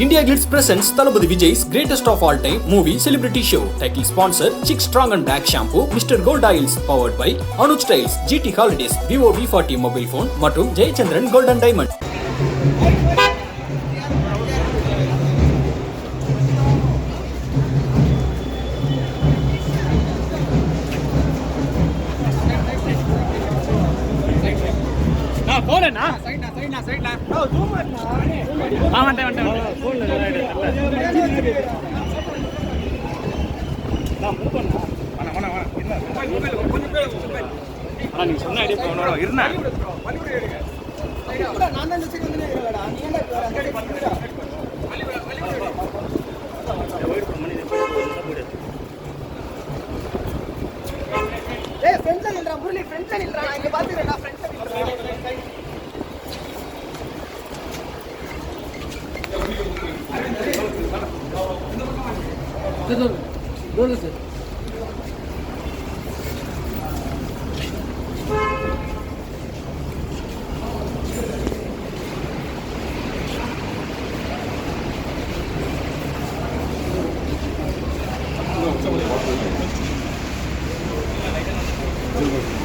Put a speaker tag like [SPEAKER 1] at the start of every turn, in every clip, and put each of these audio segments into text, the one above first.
[SPEAKER 1] India Glitz presents Thalapathy Vijay's greatest of all time movie celebrity show. Title sponsor Chick Strong and Black Shampoo, Mr. Gold Oils, powered by Anuj Styles, GT Holidays, Vivo V40 mobile phone மற்றும் Jayachandran Gold and Diamond.
[SPEAKER 2] போலண்ணா சைடுண்ணா ஓ zoom பண்ணா வந்துட்டேன் போன்ல நான் move பண்ணா வாணா இல்ல நீ சொன்ன ஐடியா போனோட இருண்ணா நான் தான் இந்த சைடு வந்து இருக்கலடா நீ என்ன அங்கடி பண்ணிடா ஏய் ஃப்ரெண்ட்ஸ் நில்றா முரளி ஃப்ரெண்ட்ஸ் நில்றா நான் இங்க பாத்துறேன்டா ஃப்ரெண்ட்ஸ் நில்றா बोलो सर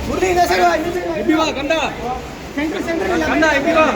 [SPEAKER 2] मुरली इधर से इधर वा गंदा सेंटर गंदा इधर वा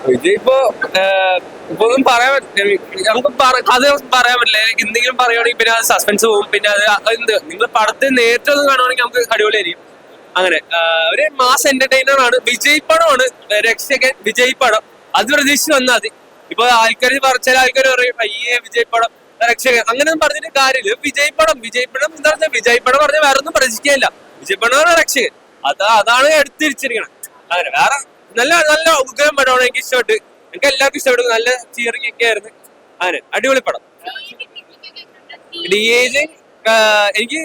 [SPEAKER 3] വിജയ് ഇപ്പൊ ഒന്നും പറയാൻ നമുക്ക് കഥ പറയാൻ പറ്റില്ല. എന്തെങ്കിലും പറയുകയാണെങ്കിൽ പിന്നെ അത് സസ്പെൻസ് പോകും. പിന്നെ അത് എന്ത് നിങ്ങൾ പടത്തെ നേരിട്ട് ഒന്ന് കാണുവാണെങ്കിൽ നമുക്ക് അടിപൊളിയായിരിക്കും. അങ്ങനെ ഒരു മാസ് എന്റർടൈനർ ആണ്. വിജയ് പടമാണ് രക്ഷകൻ. വിജയ് പടം അത് പ്രതീക്ഷിച്ച് വന്നാൽ മതി. ഇപ്പൊ ആൾക്കാർ ചില ആൾക്കാർ പറയും അയ്യേ വിജയ് പടം രക്ഷകൻ അങ്ങനെയൊന്നും പറഞ്ഞിട്ട് കാര്യമില്ല. വിജയ് പടം എന്താ പറഞ്ഞാൽ വിജയ് പടം പറഞ്ഞാൽ വേറെ ഒന്നും പ്രതീക്ഷിക്കുകയില്ല. വിജയ് പടമാണ് രക്ഷകൻ. അതാണ് എടുത്തിരിച്ചിരിക്കണം. അങ്ങനെ വേറെ നല്ല നല്ല ഉഗ്രം പടമാണ്. എനിക്ക് ഇഷ്ടപ്പെട്ടു. എനിക്ക് എല്ലാവർക്കും ഇഷ്ടപ്പെട്ടു. നല്ല ചിയറിംഗ് ഒക്കെ ആയിരുന്നു. അങ്ങനെ അടിപൊളി പടം. DAG എനിക്ക്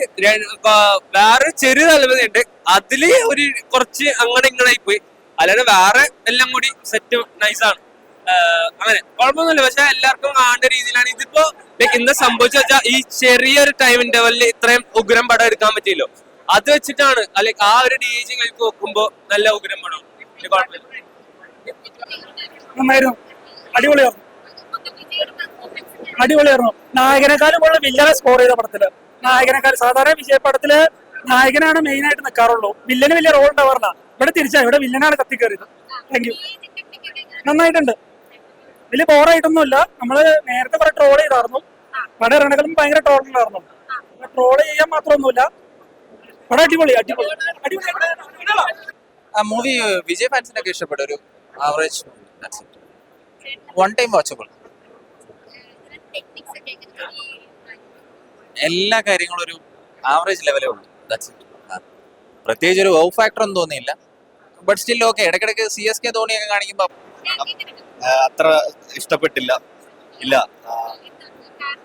[SPEAKER 3] വേറെ ചെറിയ താല്പര്യമുണ്ട്. അതില് ഒരു കുറച്ച് അങ്ങനെ ഇങ്ങനെ പോയി. അല്ലാതെ വേറെ എല്ലാം കൂടി സെറ്റ് നൈസാണ്. അങ്ങനെ കുഴപ്പമൊന്നുമില്ല. പക്ഷെ എല്ലാവർക്കും കാണേണ്ട രീതിയിലാണ് ഇതിപ്പോ. എന്താ സംഭവിച്ച വെച്ചാൽ ഈ ചെറിയൊരു ടൈം ഇന്റർവെല്ലിൽ ഇത്രയും ഉഗ്രം പടം എടുക്കാൻ പറ്റിയല്ലോ. അത് വെച്ചിട്ടാണ് അല്ലെങ്കിൽ ആ ഒരു DAG കളിക്ക് നോക്കുമ്പോ നല്ല ഉഗ്രം പടം.
[SPEAKER 2] അടിപൊളിയായിരുന്നു. നായകനെക്കാളും ഉള്ള വില്ലനെ സ്കോർ ചെയ്ത പടത്തില് നായകനെക്കാൾ സാധാരണ വിജയ് പടത്തില് നായകനാണ് മെയിൻ ആയിട്ട് നിൽക്കാറുള്ളൂ. വില്ലന് വലിയ റോൾ ഉണ്ടാവാറില്ല. ഇവിടെ തിരിച്ചാ ഇവിടെ വില്ലനാണ് കത്തിക്കയറിയത്. Thank you. നന്നായിട്ടുണ്ട്. വലിയ ബോറായിട്ടൊന്നുമില്ല. നമ്മള് നേരത്തെ കുറെ ട്രോൾ ചെയ്തായിരുന്നു. പടം ഇറങ്ങലും ഭയങ്കര ട്രോൾ ഉണ്ടായിരുന്നു. ട്രോൾ ചെയ്യാൻ മാത്രമൊന്നുമില്ല. പടം അടിപൊളി അടിപൊളി അടിപൊളി.
[SPEAKER 4] മൂവി വിജയ് ഫാൻസിനൊക്കെ ഇഷ്ടപ്പെട്ട ഒരു ആവറേജ് വൺ ടൈം വാച്ചബിൾ. എല്ലാ കാര്യങ്ങളും ഒരു ആവറേജ് ലെവലേ ഉള്ളൂ. പ്രത്യേകിച്ച് ഒരു വൗ ഫാക്ടർ ഒന്നും തോന്നിയില്ല. But still okay. ഇടയ്ക്കിടയ്ക്ക് CSK ധോണിയൊക്കെ കാണിക്കുമ്പോ
[SPEAKER 5] അത്ര ഇഷ്ടപ്പെട്ടില്ല. ഇല്ല,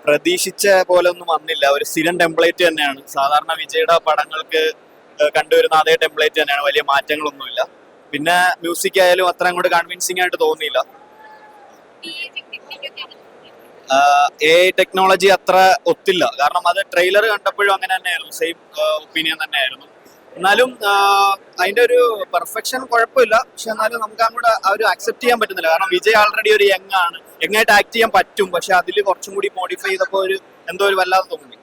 [SPEAKER 5] പ്രതീക്ഷിച്ച പോലെ ഒന്നും വന്നില്ല. ഒരു സ്ഥിരം ടെംപ്ലേറ്റ് തന്നെയാണ്. സാധാരണ വിജയുടെ പടങ്ങൾക്ക് കണ്ടുവരുന്ന അതേ ടെംപ്ലേറ്റ് തന്നെയാണ്. വലിയ മാറ്റങ്ങളൊന്നുമില്ല. പിന്നെ മ്യൂസിക് ആയാലും അത്ര അങ്ങോട്ട് കൺവിൻസിങ് ആയിട്ട് തോന്നിയില്ല. ടെക്നോളജി അത്ര ഒത്തില്ല, കാരണം അത് ട്രെയിലർ കണ്ടപ്പോഴും അങ്ങനെ തന്നെയായിരുന്നു, സെയിം ഒപ്പീനിയൻ തന്നെയായിരുന്നു. എന്നാലും അതിന്റെ ഒരു പെർഫെക്ഷൻ കുഴപ്പമില്ല, പക്ഷെ എന്നാലും നമുക്ക് അങ്ങോട്ട് ആ ഒരു അക്സെപ്റ്റ് ചെയ്യാൻ പറ്റുന്നില്ല. കാരണം വിജയ് ആൾറെഡി ഒരു യങ് ആണ്, യങ്ങായിട്ട് ആക്ട് ചെയ്യാൻ പറ്റും, പക്ഷെ അതിൽ കുറച്ചും കൂടി മോഡിഫൈ ചെയ്തപ്പോൾ ഒരു എന്തോ ഒരു വല്ലാതെ തോന്നി.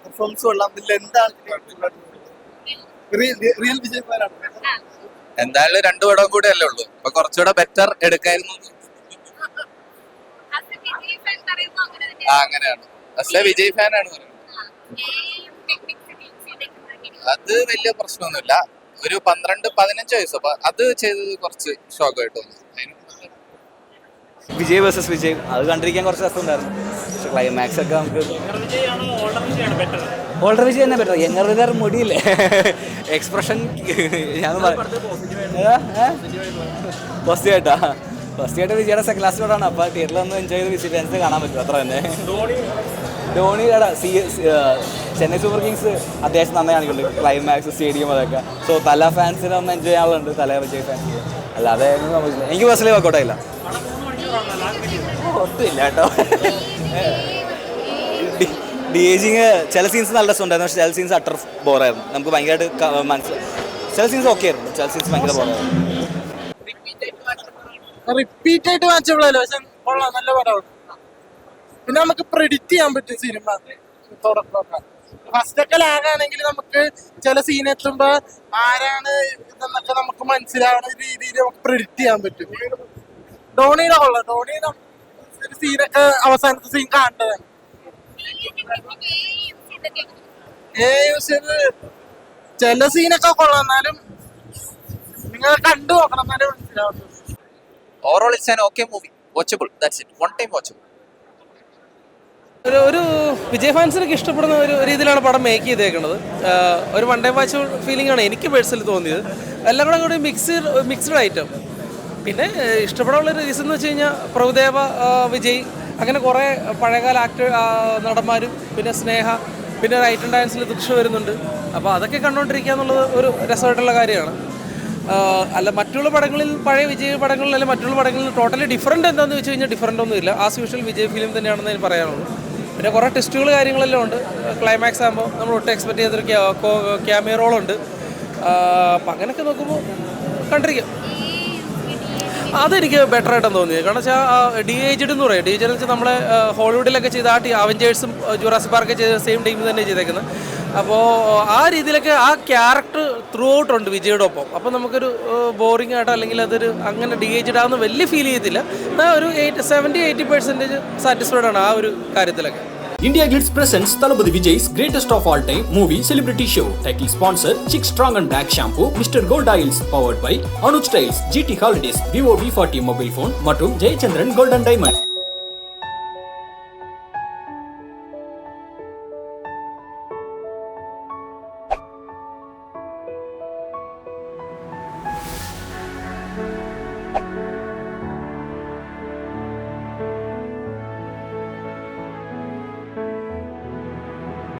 [SPEAKER 6] പെർഫോമൻസ് കൊള്ളാം. എന്താണ് റിയൽ വിജയ് ഫാനാണ്.
[SPEAKER 4] എന്തായാലും 2 പടം കൂടെ അല്ലേ ഉള്ളൂ, അപ്പൊ കുറച്ചുകൂടെ ബെറ്റർ എടുക്കായിരുന്നു. അങ്ങനെയാണ്, പക്ഷെ വിജയ് ഫാനാണ് പറയുന്നത്. അത് വലിയ പ്രശ്നമൊന്നുമില്ല. ഒരു 12-15 വയസ്സ്, അപ്പൊ അത് ചെയ്തത് കുറച്ച് ഷോക്കായിട്ട് തോന്നി.
[SPEAKER 7] വിജയ് വേഴ്സസ് വിജയ് അത് കണ്ടിരിക്കാൻ കുറച്ച് രസമുണ്ടായിരുന്നു. പക്ഷെ ക്ലൈമാക്സ് ഒക്കെ നമുക്ക് ഓൾഡർ വിജയ് തന്നെ പറ്റും. യങ്ങർ വിജയ് മുടിയില്ലേ, എക്സ്പ്രഷൻ ഞാൻ ഫസ്റ്റ് ആയിട്ട് വിജയുടെ സെക്കൻഡ് ലാസ്റ്റിലോടാണ്. അപ്പോൾ തിയേറ്ററിൽ ഒന്ന് എൻജോയ് ചെയ്ത് വിജയ് ഫാൻസിനെ കാണാൻ പറ്റും, അത്ര തന്നെ. ധോണിയുടെ ചെന്നൈ സൂപ്പർ കിങ്സ് അത്യാവശ്യം നന്നായി കാണിക്കുന്നുണ്ട്, ക്ലൈമാക്സ് സ്റ്റേഡിയം അതൊക്കെ. സോ തല ഫാൻസിനെ ഒന്ന് എൻജോയ് ചെയ്യാനുണ്ട്, തല വിജയ് ഫാൻസിന്. അല്ലാതെ സംഭവിച്ചില്ല, എനിക്ക് പേഴ്സണലി വർക്കൗട്ടായില്ല. ഒത്തില്ല കേട്ടോ. ഡി-ഏജിങ് ചില സീൻസ് നല്ല രസമുണ്ടായിരുന്നു, പക്ഷേ ചില സീൻസ് അട്ടർ ബോറായിരുന്നു. നമുക്ക് ഭയങ്കരമായിട്ട് മനസ്സിലായി. ചില സീൻസ് ഓക്കെ ആയിരുന്നു, ചില സീൻസ് ഭയങ്കര ബോറായിരുന്നു.
[SPEAKER 6] റിപ്പീറ്റ് ആയിട്ട് വാച്ചബിളല്ലോ, പക്ഷെ കൊള്ളാം, നല്ല പടമാണ്. പിന്നെ നമുക്ക് പ്രെഡിക്റ്റ് ചെയ്യാൻ പറ്റും സിനിമ തുടക്കമൊക്കെ. ഫസ്റ്റ് ഒക്കെ ലാഗാണെങ്കിൽ നമുക്ക് ചില സീൻ എത്തുമ്പോ ആരാണ് ഇതെന്നൊക്കെ നമുക്ക് മനസ്സിലാവുന്ന രീതിയിൽ നമുക്ക് പ്രെഡിക്റ്റ് ചെയ്യാൻ പറ്റും. ധോണിയുടെ കൊള്ളാം. ധോണിയുടെ സീനൊക്കെ അവസാനത്തെ സീൻ കാണേണ്ടതാണ്. ചില സീനൊക്കെ കൊള്ളാം, എന്നാലും നിങ്ങൾ കണ്ടു നോക്കണം, എന്നാലും മനസ്സിലാവുന്നു.
[SPEAKER 4] Overall it's an okay movie, watchable, that's it, one time watchable.
[SPEAKER 8] ഒരു വിജയ് ഫാൻസിനൊക്കെ ഇഷ്ടപ്പെടുന്ന ഒരു രീതിയിലാണ് പടം മേക്ക് ചെയ്തേക്കുന്നത്. ഒരു വൺ ടൈം വാച്ച് ഫീലിംഗ് ആണ് എനിക്ക് പേഴ്സണലി തോന്നിയത്. എല്ലാം കൂടെ മിക്സ്ഡ് ഐറ്റം. പിന്നെ ഇഷ്ടപ്പെടാനുള്ള റീസൺ എന്ന് വെച്ച് കഴിഞ്ഞാൽ പ്രഭുദേവ, വിജയ്, അങ്ങനെ കുറേ പഴയകാല നടന്മാരും പിന്നെ സ്നേഹ, പിന്നെ ഒരു ഐറ്റം ഡാൻസിൽ ദൃശ്യം വരുന്നുണ്ട്. അപ്പോൾ അതൊക്കെ കണ്ടുകൊണ്ടിരിക്കുക എന്നുള്ളത് ഒരു രസമായിട്ടുള്ള കാര്യമാണ്. അല്ല മറ്റുള്ള പടങ്ങളിൽ, പഴയ വിജയ് പടങ്ങളിൽ അല്ലെങ്കിൽ മറ്റുള്ള പടങ്ങളിൽ ടോട്ടലി ഡിഫറൻറ്റ് എന്താണെന്ന് വെച്ച് കഴിഞ്ഞാൽ ഡിഫറൻ്റ് ഒന്നുമില്ല. ആസ് യൂഷ്വൽ വിജയ് ഫിലിം തന്നെയാണെന്ന് എനിക്ക് പറയാനുള്ളൂ. പിന്നെ കുറേ ടെസ്റ്റുകൾ കാര്യങ്ങളെല്ലാം ഉണ്ട്. ക്ലൈമാക്സ് ആകുമ്പോൾ നമ്മൾ ഒട്ടും എക്സ്പെക്ട് ചെയ്തൊരു ക്യാമിയ റോളുണ്ട്. അപ്പം അങ്ങനെയൊക്കെ നോക്കുമ്പോൾ കണ്ടിരിക്കാം. അതെനിക്ക് ബെറ്റർ ആയിട്ടാണ് തോന്നിയത്. കാരണം വെച്ചാൽ ഡി-ഏജ്ഡ് എന്ന് പറയും. ഡി-ഏജ്ഡ് എന്ന് വെച്ചാൽ നമ്മളെ ഹോളിവുഡിലൊക്കെ ചെയ്ത അവഞ്ചേഴ്സും ജുറാസിക് പാർക്കൊക്കെ ചെയ്ത സെയിം ടീം തന്നെ ചെയ്തേക്കുന്നത്. അപ്പോൾ ആ രീതിയിലൊക്കെ ആ ക്യാരക്ടർ ത്രൂ ഔട്ട് ഉണ്ട് വിജയുടെ ഒപ്പം. അപ്പോൾ നമുക്കൊരു ബോറിംഗ് ആയിട്ടോ അല്ലെങ്കിൽ അതൊരു അങ്ങനെ ഡി-ഏജ്ഡ് ആണെന്ന് വലിയ ഫീൽ ചെയ്യത്തില്ല. എന്നാൽ ഒരു 70-80% സാറ്റിസ്ഫൈഡ് ആണ് ആ ഒരു കാര്യത്തിലൊക്കെ.
[SPEAKER 1] India Glitz presents Thalapathy Vijay's greatest of all time movie celebrity show. Title sponsor Chick Strong and Dark Shampoo, Mr. Gold Oils, powered by Anuj Styles, GT Holidays, Vivo V40 mobile phone மற்றும் Jayachandran Gold and Diamond.